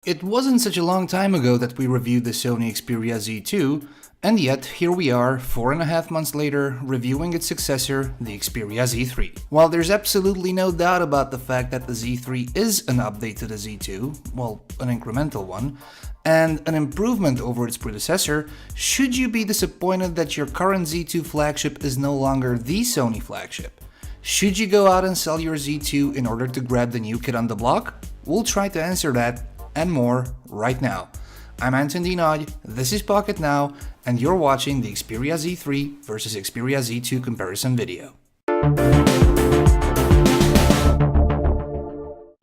It wasn't such a long time ago that we reviewed the Sony Xperia Z2, and yet here we are, 4.5 months later, reviewing its successor, the Xperia Z3. While there's absolutely no doubt about the fact that the Z3 is an update to the Z2, well, an incremental one, and an improvement over its predecessor, should you be disappointed that your current Z2 flagship is no longer the Sony flagship? Should you go out and sell your Z2 in order to grab the new kid on the block? We'll try to answer that and more right now. I'm Anton Dinaj, this is Pocket Now, and you're watching the Xperia Z3 versus Xperia Z2 comparison video.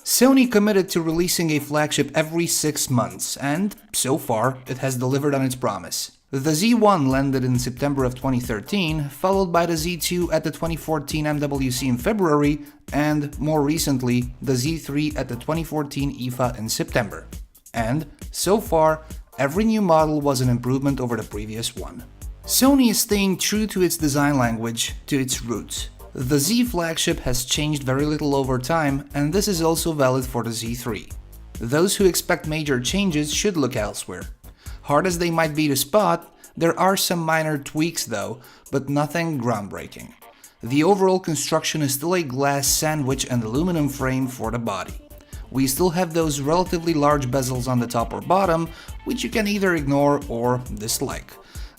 Sony committed to releasing a flagship every 6 months, and so far it has delivered on its promise. The Z1 landed in September of 2013, followed by the Z2 at the 2014 MWC in February, and more recently, the Z3 at the 2014 IFA in September. And, so far, every new model was an improvement over the previous one. Sony is staying true to its design language, to its roots. The Z flagship has changed very little over time, and this is also valid for the Z3. Those who expect major changes should look elsewhere. Hard as they might be to spot, there are some minor tweaks though, but nothing groundbreaking. The overall construction is still a glass sandwich and aluminum frame for the body. We still have those relatively large bezels on the top or bottom, which you can either ignore or dislike.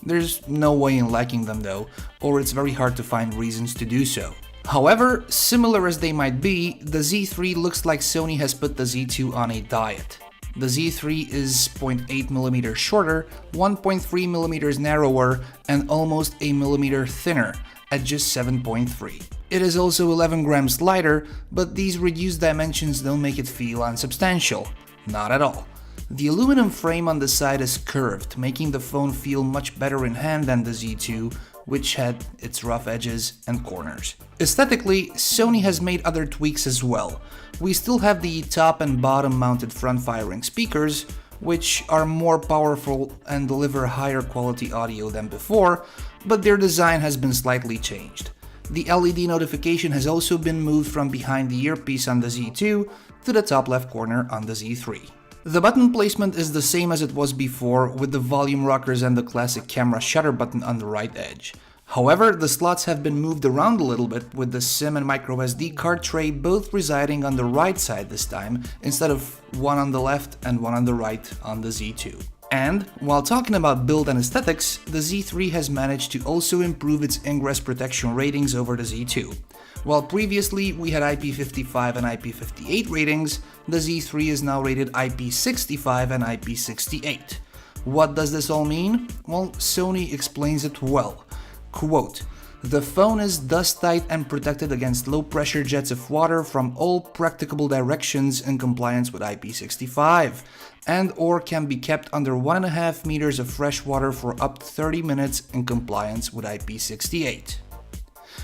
There's no way in liking them though, or it's very hard to find reasons to do so. However, similar as they might be, the Z3 looks like Sony has put the Z2 on a diet. The Z3 is 0.8mm shorter, 1.3mm narrower, and almost a millimeter thinner, at just 7.3. It is also 11 grams lighter, but these reduced dimensions don't make it feel unsubstantial. Not at all. The aluminum frame on the side is curved, making the phone feel much better in hand than the Z2, which had its rough edges and corners. Aesthetically, Sony has made other tweaks as well. We still have the top and bottom mounted front-firing speakers, which are more powerful and deliver higher quality audio than before, but their design has been slightly changed. The LED notification has also been moved from behind the earpiece on the Z2 to the top left corner on the Z3. The button placement is the same as it was before, with the volume rockers and the classic camera shutter button on the right edge. However, the slots have been moved around a little bit, with the SIM and microSD card tray both residing on the right side this time, instead of one on the left and one on the right on the Z2. And, while talking about build and aesthetics, the Z3 has managed to also improve its ingress protection ratings over the Z2. While previously we had IP55 and IP58 ratings, the Z3 is now rated IP65 and IP68. What does this all mean? Well, Sony explains it well. Quote, "The phone is dust tight and protected against low pressure jets of water from all practicable directions in compliance with IP65, and or can be kept under 1.5 meters of fresh water for up to 30 minutes in compliance with IP68.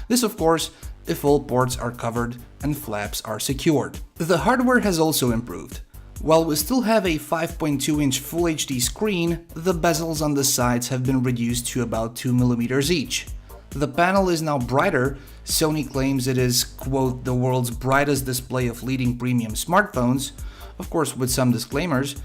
This, of course, if all ports are covered and flaps are secured. The hardware has also improved. While we still have a 5.2-inch Full HD screen, the bezels on the sides have been reduced to about 2mm each. The panel is now brighter. Sony claims it is, quote, "the world's brightest display of leading premium smartphones," of course with some disclaimers,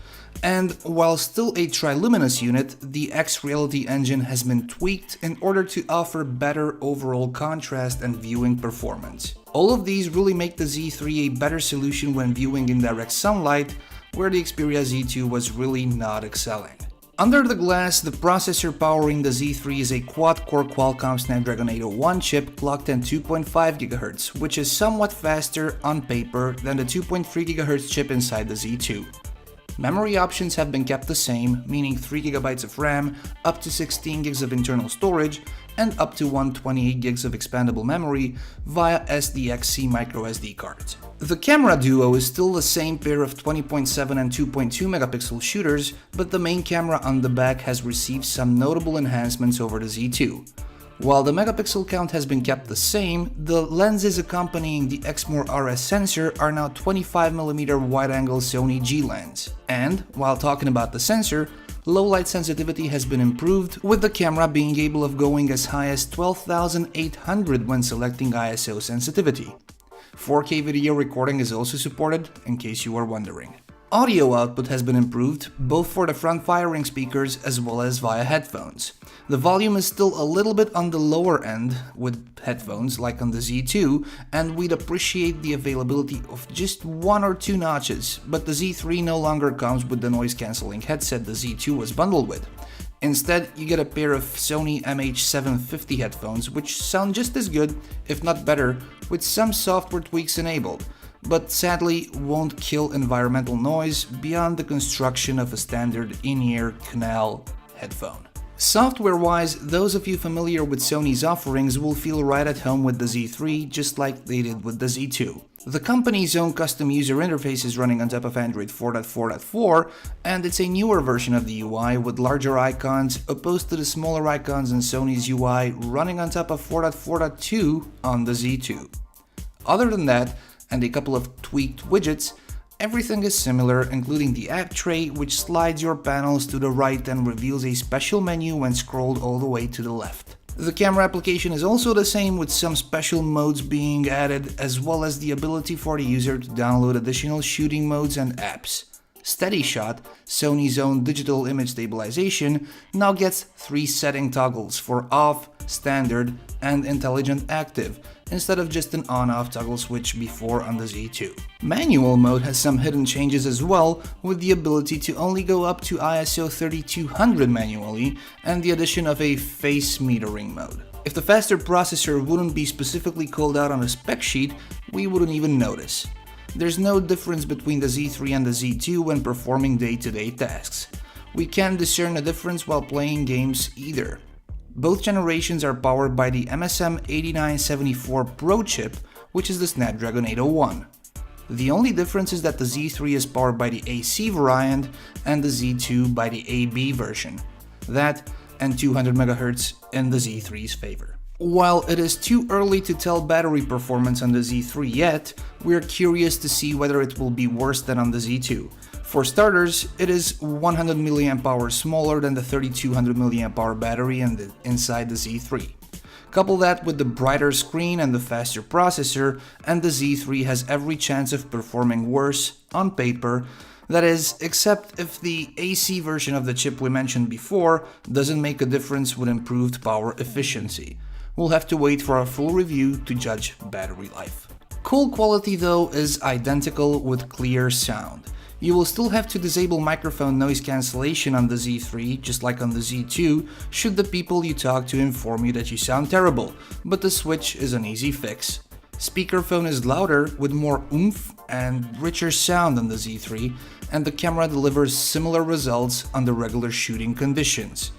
and while still a triluminous unit, the X-Reality engine has been tweaked in order to offer better overall contrast and viewing performance. All of these really make the Z3 a better solution when viewing in direct sunlight, where the Xperia Z2 was really not excelling. Under the glass, the processor powering the Z3 is a quad-core Qualcomm Snapdragon 801 chip clocked at 2.5 GHz, which is somewhat faster on paper than the 2.3 GHz chip inside the Z2. Memory options have been kept the same, meaning 3GB of RAM, up to 16GB of internal storage, and up to 128GB of expandable memory via SDXC microSD cards. The camera duo is still the same pair of 20.7 and 2.2 megapixel shooters, but the main camera on the back has received some notable enhancements over the Z2. While the megapixel count has been kept the same, the lenses accompanying the Exmor RS sensor are now 25mm wide-angle Sony G lens. And, while talking about the sensor, low light sensitivity has been improved, with the camera being able of going as high as 12,800 when selecting ISO sensitivity. 4K video recording is also supported, in case you are wondering. Audio output has been improved, both for the front-firing speakers as well as via headphones. The volume is still a little bit on the lower end with headphones like on the Z2, and we'd appreciate the availability of just 1 or 2 notches, but the Z3 no longer comes with the noise-cancelling headset the Z2 was bundled with. Instead, you get a pair of Sony MH750 headphones, which sound just as good, if not better, with some software tweaks enabled, but sadly won't kill environmental noise beyond the construction of a standard in-ear canal headphone. Software-wise, those of you familiar with Sony's offerings will feel right at home with the Z3, just like they did with the Z2. The company's own custom user interface is running on top of Android 4.4.4, and it's a newer version of the UI with larger icons opposed to the smaller icons in Sony's UI running on top of 4.4.2 on the Z2. Other than that, and a couple of tweaked widgets, everything is similar, including the app tray, which slides your panels to the right and reveals a special menu when scrolled all the way to the left. The camera application is also the same, with some special modes being added, as well as the ability for the user to download additional shooting modes and apps. Steady Shot, Sony's own digital image stabilization, now gets 3 setting toggles for off, standard, and intelligent active, instead of just an on-off toggle switch before on the Z2. Manual mode has some hidden changes as well, with the ability to only go up to ISO 3200 manually, and the addition of a face metering mode. If the faster processor wouldn't be specifically called out on a spec sheet, we wouldn't even notice. There's no difference between the Z3 and the Z2 when performing day-to-day tasks. We can't discern a difference while playing games either. Both generations are powered by the MSM 8974 Pro chip, which is the Snapdragon 801. The only difference is that the Z3 is powered by the AC variant and the Z2 by the AB version. That and 200 MHz in the Z3's favor. While it is too early to tell battery performance on the Z3 yet, we're curious to see whether it will be worse than on the Z2. For starters, it is 100 mAh smaller than the 3200 mAh battery inside the Z3. Couple that with the brighter screen and the faster processor, and the Z3 has every chance of performing worse on paper. That is, except if the AC version of the chip we mentioned before doesn't make a difference with improved power efficiency. We'll have to wait for a full review to judge battery life. Call quality though is identical with clear sound. You will still have to disable microphone noise cancellation on the Z3, just like on the Z2, should the people you talk to inform you that you sound terrible, but the switch is an easy fix. Speakerphone is louder with more oomph and richer sound on the Z3, and the camera delivers similar results under regular shooting conditions.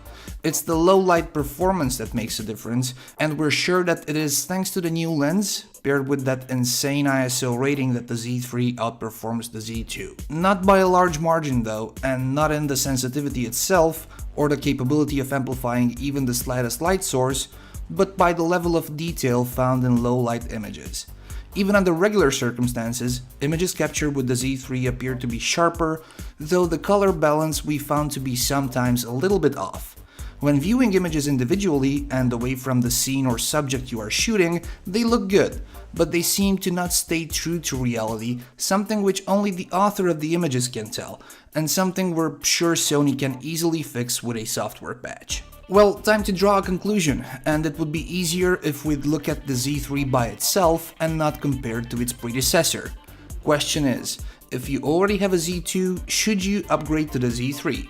It's the low light performance that makes a difference, and we're sure that it is thanks to the new lens, paired with that insane ISO rating, that the Z3 outperforms the Z2. Not by a large margin though, and not in the sensitivity itself, or the capability of amplifying even the slightest light source, but by the level of detail found in low light images. Even under regular circumstances, images captured with the Z3 appear to be sharper, though the color balance we found to be sometimes a little bit off. When viewing images individually and away from the scene or subject you are shooting, they look good, but they seem to not stay true to reality, something which only the author of the images can tell, and something we're sure Sony can easily fix with a software patch. Well, time to draw a conclusion, and it would be easier if we'd look at the Z3 by itself and not compared to its predecessor. Question is, if you already have a Z2, should you upgrade to the Z3?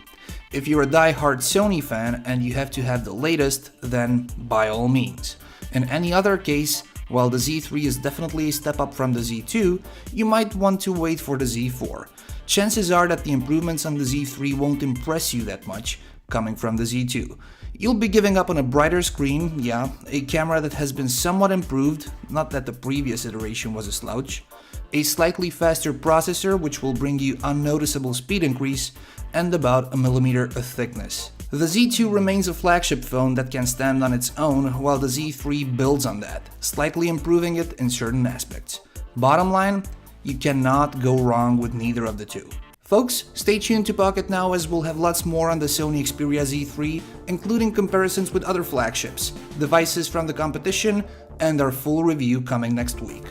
If you're a die-hard Sony fan and you have to have the latest, then by all means. In any other case, while the Z3 is definitely a step up from the Z2, you might want to wait for the Z4. Chances are that the improvements on the Z3 won't impress you that much, coming from the Z2. You'll be giving up on a brighter screen, yeah, a camera that has been somewhat improved, not that the previous iteration was a slouch, a slightly faster processor which will bring you unnoticeable speed increase, and about a millimeter of thickness. The Z2 remains a flagship phone that can stand on its own, while the Z3 builds on that, slightly improving it in certain aspects. Bottom line, you cannot go wrong with neither of the two. Folks, stay tuned to Pocket Now, as we'll have lots more on the Sony Xperia Z3, including comparisons with other flagships, devices from the competition, and our full review coming next week.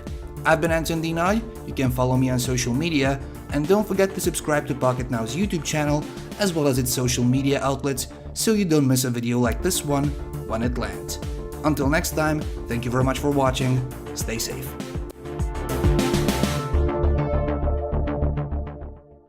I've been Anton Dinoy. You can follow me on social media. and don't forget to subscribe to Pocket Now's YouTube channel as well as its social media outlets so you don't miss a video like this one when it lands. Until next time, thank you very much for watching, stay safe.